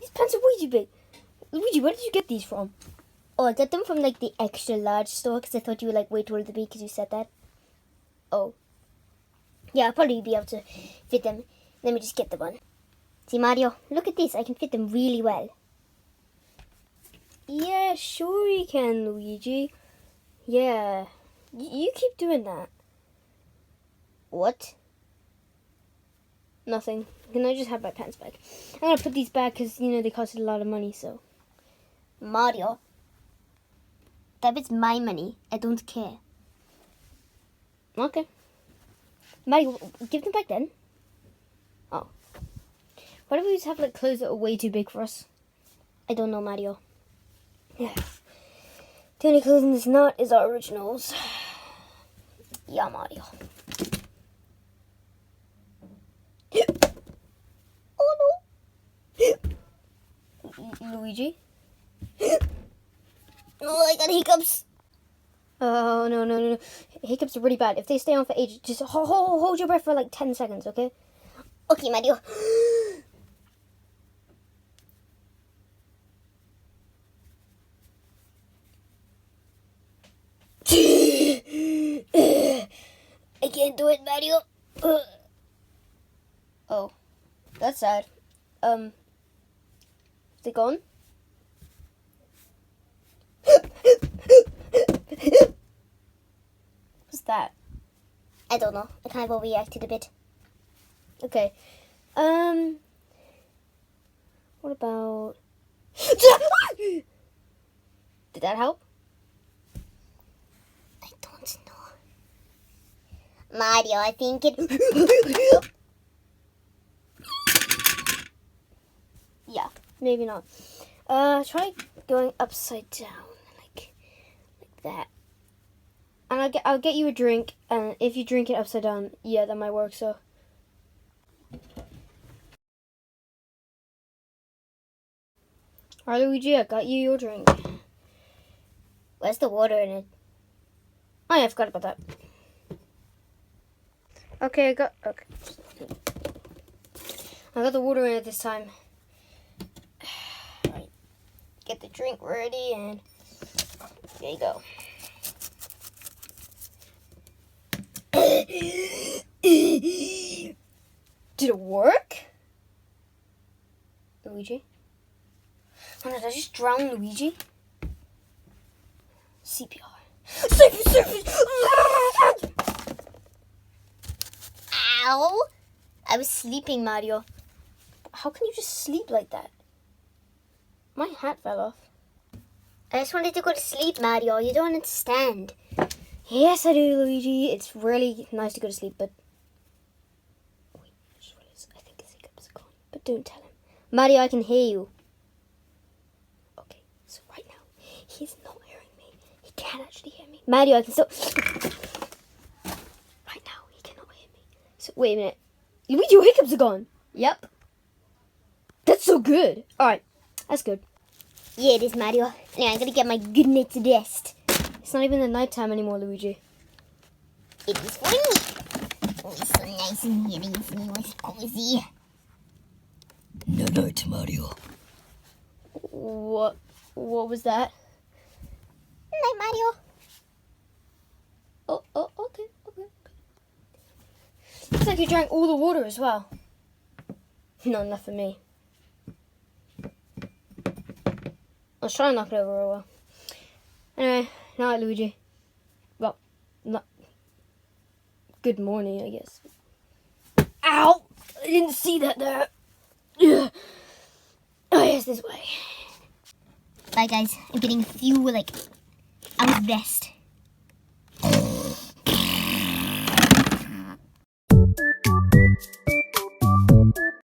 These pants are way too big. Luigi, where did you get these from? Oh, I got them from like the extra large store because I thought you were like way too old to be because you said that. Oh. Yeah, I'll probably be able to fit them. Let me just get the one. See, Mario, look at this. I can fit them really well. Yeah, sure you can, Luigi. Yeah. You keep doing that. What? Nothing. Can I just have my pants back? I'm going to put these back because, you know, they costed a lot of money, so. Mario. That is my money. I don't care. Okay. Mario, give them back then. Oh. Why do we just have like clothes that are way too big for us? I don't know, Mario. Yeah. The only clothing that's not is our originals. Yeah, Mario. Oh no. Luigi? Oh, I got hiccups. Oh, no. Hiccups are really bad. If they stay on for ages, just hold your breath for like 10 seconds, okay? Okay, Mario. I can't do it, Mario. Oh, that's sad. Is it gone? What's that? I don't know. I kind of overreacted a bit. Okay. What about... Did that help? I don't know. Mario, I think it... Yeah, maybe not. Try going upside down, like that. And I'll get you a drink, and if you drink it upside down, yeah, that might work, so... Alright, Luigi, I got you your drink. Where's the water in it? Oh yeah, I forgot about that. Okay, I got the water in it this time. Alright, get the drink ready, and there you go. Did it work? Luigi? Oh no, did I just drown Luigi? CPR. Save! Ow! I was sleeping, Mario. How can you just sleep like that? My hat fell off. I just wanted to go to sleep, Mario. You don't understand. Yes, I do, Luigi. It's really nice to go to sleep, but... Wait, I think his hiccups are gone. But don't tell him. Mario, I can hear you. Okay, so right now, he's not hearing me. He can't actually hear me. Mario, I can still... Right now, he cannot hear me. So, wait a minute. Luigi, your hiccups are gone. Yep. That's so good. Alright, that's good. Yeah, it is, Mario. Anyway, I'm gonna get my good night's rest. It's not even the nighttime anymore, Luigi. It is for me. Oh, it's so nice in here. It's nice, cozy. Night, Mario. What was that? Night, Mario. Oh, okay. Looks like you drank all the water as well. No, not for me. I was trying to knock it over a while. Anyway, night, Luigi. Well, not... Good morning, I guess. Ow! I didn't see that there. Ugh. Oh, yes, this way. Bye, guys. I'm getting a few, hours rest.